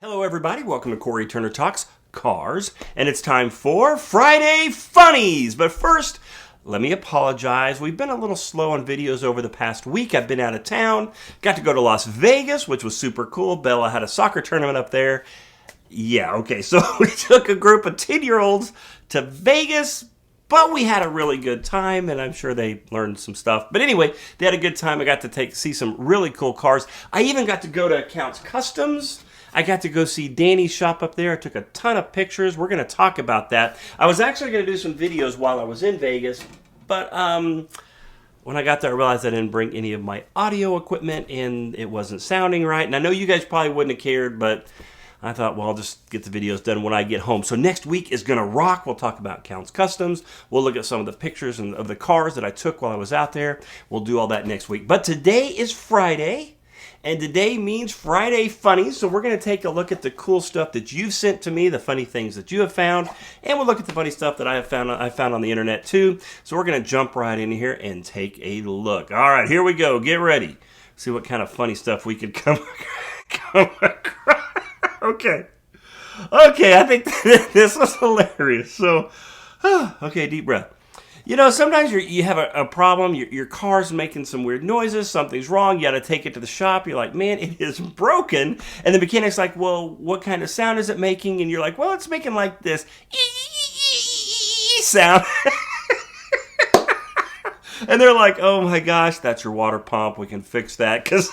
Hello everybody, welcome to Cory Turner Talks Cars, and it's time for Friday Funnies! But first, let me apologize. We've been a little slow on videos over the past week. I've been out of town, got to go to Las Vegas, which was super cool. Bella had a soccer tournament up there. Yeah, okay, so we took a group of 10-year-olds to Vegas, but we had a really good time, and I'm sure they learned some stuff. But anyway, they had a good time. I got to see some really cool cars. I even got to go to Count's Customs. I got to go see Danny's shop up there. I took a ton of pictures. We're going to talk about that. I was actually going to do some videos while I was in Vegas, but when I got there, I realized I didn't bring any of my audio equipment, and it wasn't sounding right. And I know you guys probably wouldn't have cared, but I thought, well, I'll just get the videos done when I get home. So next week is going to rock. We'll talk about Count's Customs. We'll look at some of the pictures of the cars that I took while I was out there. We'll do all that next week. But today is Friday. And today means Friday Funnies, so we're going to take a look at the cool stuff that you've sent to me, the funny things that you have found, and we'll look at the funny stuff that I found on the internet too. So we're going to jump right in here and take a look. All right, here we go. Get ready. See what kind of funny stuff we could come across. Okay, I think this was hilarious. So, okay, deep breath. You know, sometimes you have a problem, your car's making some weird noises, something's wrong, you got to take it to the shop, you're like, man, it is broken. And the mechanic's like, well, what kind of sound is it making? And you're like, well, it's making like this sound. And they're like, oh my gosh, that's your water pump, we can fix that. Because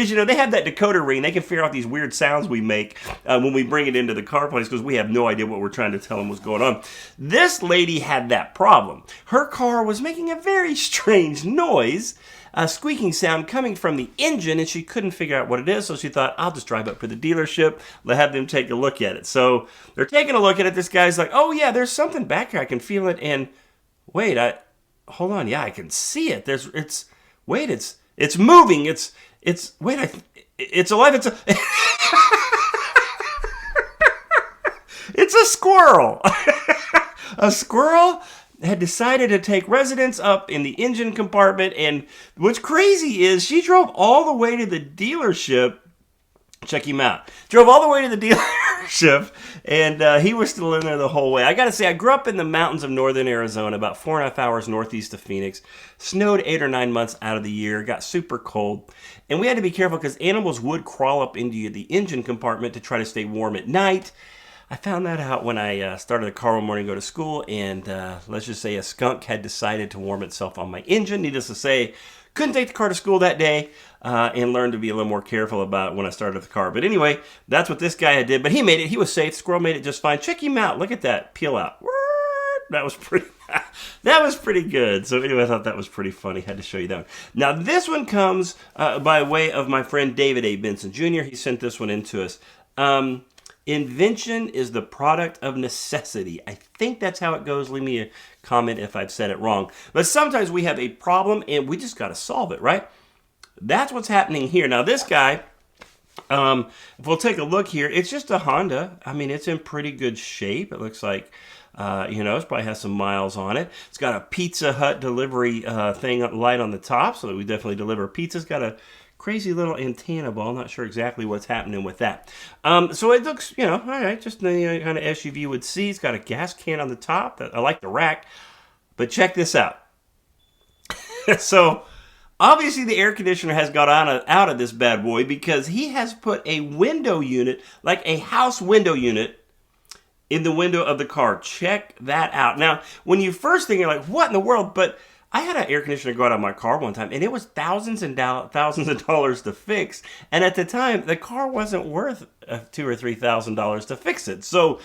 you know, they have that decoder ring, they can figure out these weird sounds we make when we bring it into the car place, because we have no idea what we're trying to tell them was going on. This lady had that problem. Her car was making a very strange noise, a squeaking sound coming from the engine, and she couldn't figure out what it is, so she thought, I'll just drive up to the dealership, have them take a look at it. So they're taking a look at it, this guy's like, oh yeah, there's something back here, I can feel it, and wait, hold on, yeah, I can see it. It's moving. It's alive. It's a squirrel. A squirrel had decided to take residence up in the engine compartment, and what's crazy is she drove all the way to the dealership. Check him out. Drove all the way to the dealership, and he was still in there the whole way. I got to say, I grew up in the mountains of northern Arizona, about 4.5 hours northeast of Phoenix. Snowed 8 or 9 months out of the year. Got super cold. And we had to be careful because animals would crawl up into the engine compartment to try to stay warm at night. I found that out when I started the car one morning to go to school, and let's just say a skunk had decided to warm itself on my engine. Needless to say, couldn't take the car to school that day and learned to be a little more careful about it when I started the car. But anyway, that's what this guy did. But he made it. He was safe. The squirrel made it just fine. Check him out. Look at that. Peel out. That was pretty good. So anyway, I thought that was pretty funny. Had to show you that one. Now, this one comes by way of my friend David A Benson Jr. He sent this one in to us. Invention is the product of necessity. I think that's how it goes. Leave me a comment if I've said it wrong. But sometimes we have a problem and we just got to solve it, right? That's what's happening here. Now, this guy, if we'll take a look here, it's just a Honda. I mean, it's in pretty good shape. It looks like, it probably has some miles on it. It's got a Pizza Hut delivery light on the top, so that we definitely deliver pizzas. Got a crazy little antenna ball. Not sure exactly what's happening with that. So it looks, all right, just the kind of SUV you would see. It's got a gas can on the top. I like the rack. But check this out. So obviously the air conditioner has got out of this bad boy because he has put a window unit, like a house window unit, in the window of the car. Check that out. Now, when you first think, you're like, what in the world? But I had an air conditioner go out of my car one time, and it was thousands of dollars to fix. And at the time, the car wasn't worth $2,000 or $3,000 to fix it. So,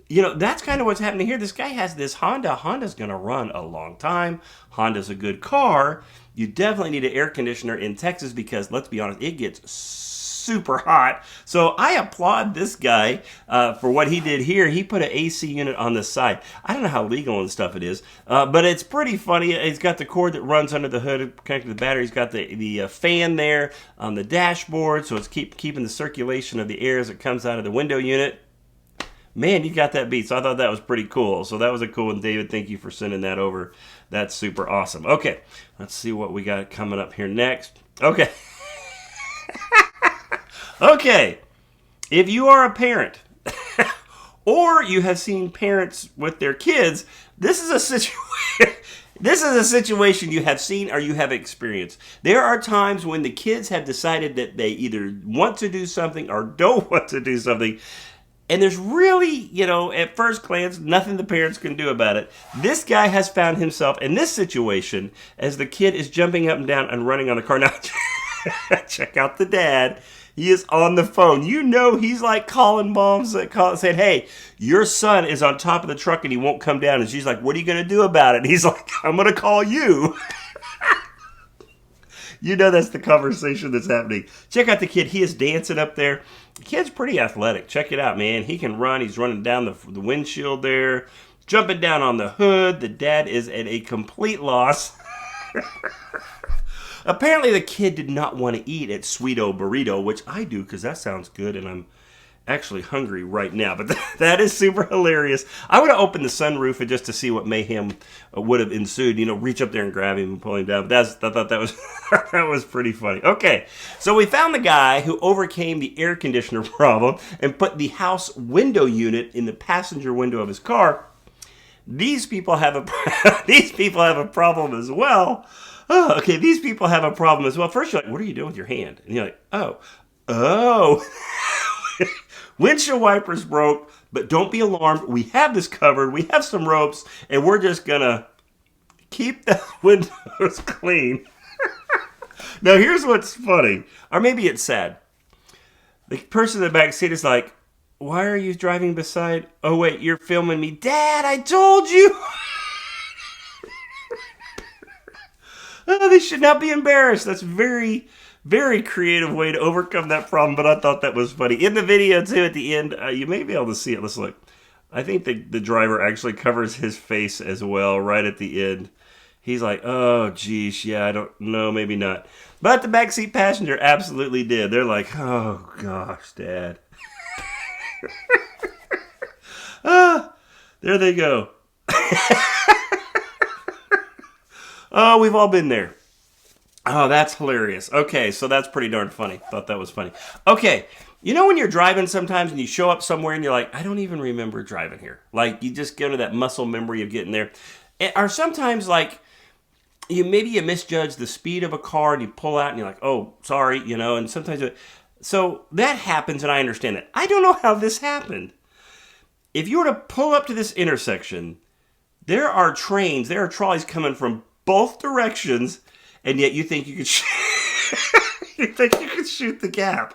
that's kind of what's happening here. This guy has this Honda. Honda's going to run a long time. Honda's a good car. You definitely need an air conditioner in Texas because, let's be honest, it gets super hot. So I applaud this guy for what he did here. He put an AC unit on the side. I don't know how legal and stuff it is, but it's pretty funny. He's got the cord that runs under the hood connected to the battery. He's got the fan there on the dashboard, so it's keeping the circulation of the air as it comes out of the window unit. Man, you got that beat. So I thought that was pretty cool. So that was a cool one. David, thank you for sending that over. That's super awesome. Okay, let's see what we got coming up here next. Okay. Okay. if you are a parent, or you have seen parents with their kids, this is a situation. This is a situation you have seen or you have experienced. There are times when the kids have decided that they either want to do something or don't want to do something. And there's really, at first glance, nothing the parents can do about it. This guy has found himself in this situation as the kid is jumping up and down and running on the car. Now, check out the dad. He is on the phone. He's like calling moms saying, hey, your son is on top of the truck and he won't come down. And she's like, what are you going to do about it? And he's like, I'm going to call you. That's the conversation that's happening. Check out the kid. He is dancing up there. The kid's pretty athletic. Check it out, man. He can run. He's running down the windshield there, jumping down on the hood. The dad is at a complete loss. Apparently, the kid did not want to eat at Sweeto Burrito, which I do because that sounds good, and I'm actually hungry right now. But that is super hilarious. I would have opened the sunroof and just to see what mayhem would have ensued. Reach up there and grab him and pull him down. But I thought that was that was pretty funny. Okay, so we found the guy who overcame the air conditioner problem and put the house window unit in the passenger window of his car. These people have a problem as well. Oh, okay, these people have a problem as well. First, you're like, what are you doing with your hand? And you're like, oh. Windshield wipers broke, but don't be alarmed. We have this covered. We have some ropes, and we're just going to keep the windows clean. Now, here's what's funny, or maybe it's sad. The person in the back seat is like, why are you driving beside? Oh, wait, you're filming me. Dad, I told you. Oh, they should not be embarrassed. That's very, very creative way to overcome that problem, but I thought that was funny. In the video, too, at the end, you may be able to see it. Let's look. I think the driver actually covers his face as well right at the end. He's like, oh, geez, yeah, I don't know, maybe not. But the backseat passenger absolutely did. They're like, oh, gosh, Dad. There they go. Oh, we've all been there. Oh, that's hilarious. Okay, so that's pretty darn funny. Thought that was funny. Okay, when you're driving sometimes and you show up somewhere and you're like, I don't even remember driving here. Like, you just go to that muscle memory of getting there. Or sometimes, like, you misjudge the speed of a car and you pull out and you're like, oh, sorry, and sometimes... So that happens and I understand that. I don't know how this happened. If you were to pull up to this intersection, there are trolleys coming from both directions, and yet you think you could shoot the gap.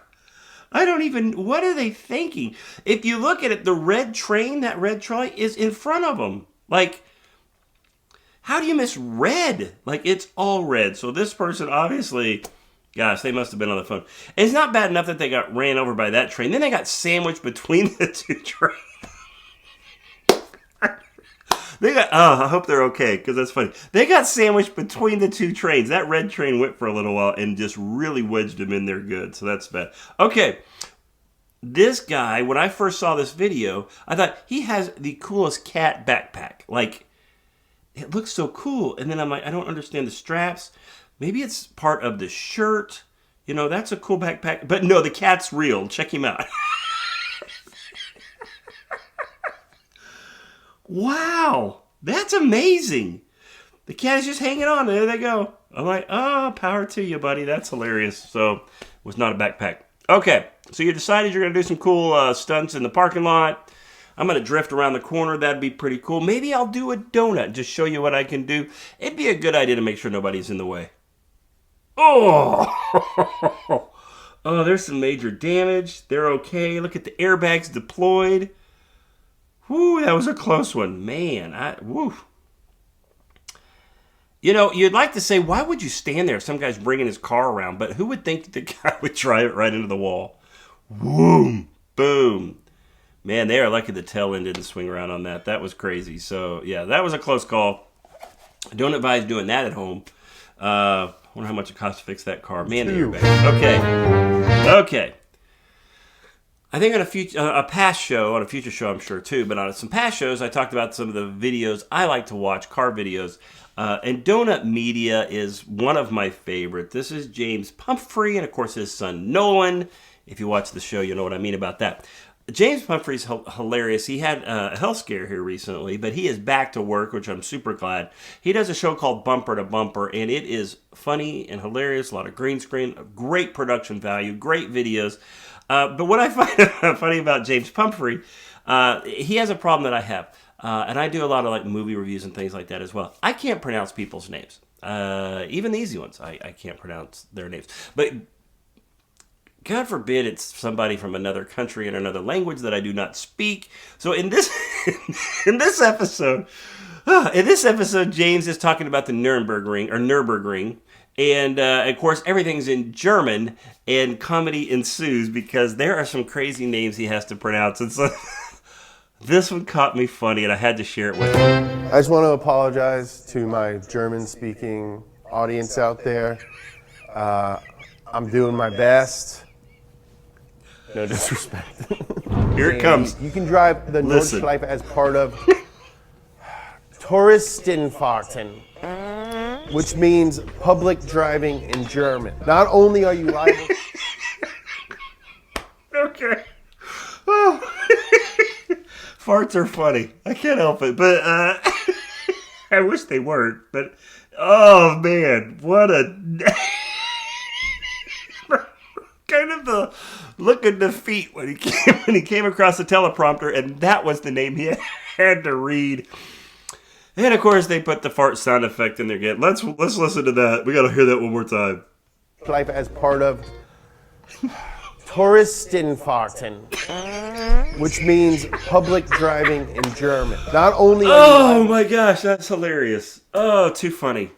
What are they thinking? If you look at it, the red trolley is in front of them. Like, how do you miss red? Like, it's all red. So this person obviously, gosh, they must have been on the phone. And it's not bad enough that they got ran over by that train. Then they got sandwiched between the two trains. I hope they're okay, because that's funny. They got sandwiched between the two trains. That red train went for a little while and just really wedged them in there good, so that's bad. Okay, this guy, when I first saw this video, I thought he has the coolest cat backpack. Like, it looks so cool. And then I'm like, I don't understand the straps. Maybe it's part of the shirt. That's a cool backpack. But no, the cat's real. Check him out. Wow, that's amazing. The cat is just hanging on. There they go. I'm like, oh, power to you, buddy. That's hilarious. So it was not a backpack. Okay, so you decided you're going to do some cool stunts in the parking lot. I'm going to drift around the corner. That'd be pretty cool. Maybe I'll do a donut. Just show you what I can do. It'd be a good idea to make sure nobody's in the way. Oh, oh, there's some major damage. They're okay. Look at the airbags deployed. Whew, that was a close one. Man, woo. You'd like to say, why would you stand there if some guy's bringing his car around? But who would think the guy would drive it right into the wall? Boom, boom. Man, they are lucky the tail end didn't swing around on that. That was crazy. So, yeah, that was a close call. I don't advise doing that at home. I wonder how much it costs to fix that car. Man, the airbag. Okay. I think on a past show, on a future show, I'm sure too, but on some past shows, I talked about some of the videos I like to watch, car videos. And Doughnut Media is one of my favorite. This is James Pumphrey and, of course, his son Nolan. If you watch the show, you'll know what I mean about that. James Pumphrey's hilarious. He had a health scare here recently, but he is back to work, which I'm super glad. He does a show called Bumper to Bumper, and it is funny and hilarious. A lot of green screen, great production value, great videos. But what I find funny about James Pumphrey, he has a problem that I have. And I do a lot of like movie reviews and things like that as well. I can't pronounce people's names. Even the easy ones, I can't pronounce their names. But God forbid it's somebody from another country and another language that I do not speak. So in this episode, James is talking about the Nürburgring. And, of course, everything's in German, and comedy ensues because there are some crazy names he has to pronounce. And so this one caught me funny, and I had to share it with him. I just want to apologize to my German-speaking audience out there. I'm doing my best. No disrespect. Here it comes. You can drive the Nordschleife as part of Touristenfahrten, which means public driving in German. Not only are you liable... Okay. Oh. Farts are funny. I can't help it. But I wish they weren't. But, oh, man. What a... kind of the look of defeat when he came across the teleprompter, and that was the name he had to read. And of course, they put the fart sound effect in there again. Let's listen to that. We got to hear that one more time. Life as part of Touristenfahrten, which means public driving in German. Not only. Oh my gosh, that's hilarious. Oh, too funny.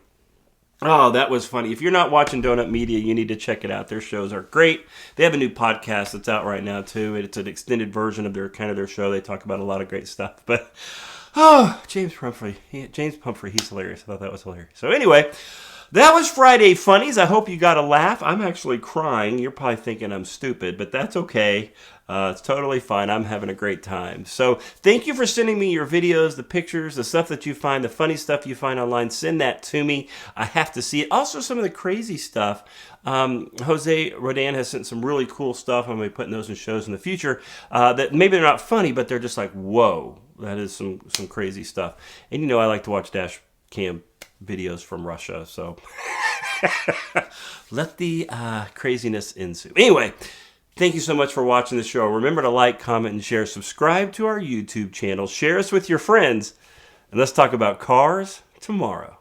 Oh, that was funny. If you're not watching Doughnut Media, you need to check it out. Their shows are great. They have a new podcast that's out right now, too. It's an extended version of their show. They talk about a lot of great stuff. But, James Pumphrey. He's hilarious. I thought that was hilarious. So anyway, that was Friday Funnies. I hope you got a laugh. I'm actually crying. You're probably thinking I'm stupid, but that's okay. It's totally fine. I'm having a great time. So thank you for sending me your videos, the pictures, the stuff that you find, the funny stuff you find online. Send that to me. I have to see it. Also, some of the crazy stuff. Jose Rodan has sent some really cool stuff. I'm going to be putting those in shows in the future that maybe they're not funny, but they're just like, whoa, that is some crazy stuff. And you know I like to watch dash cam videos from Russia, so let the craziness ensue. Anyway, thank you so much for watching the show. Remember to like, comment, and share. Subscribe to our YouTube channel. Share us with your friends. And let's talk about cars tomorrow.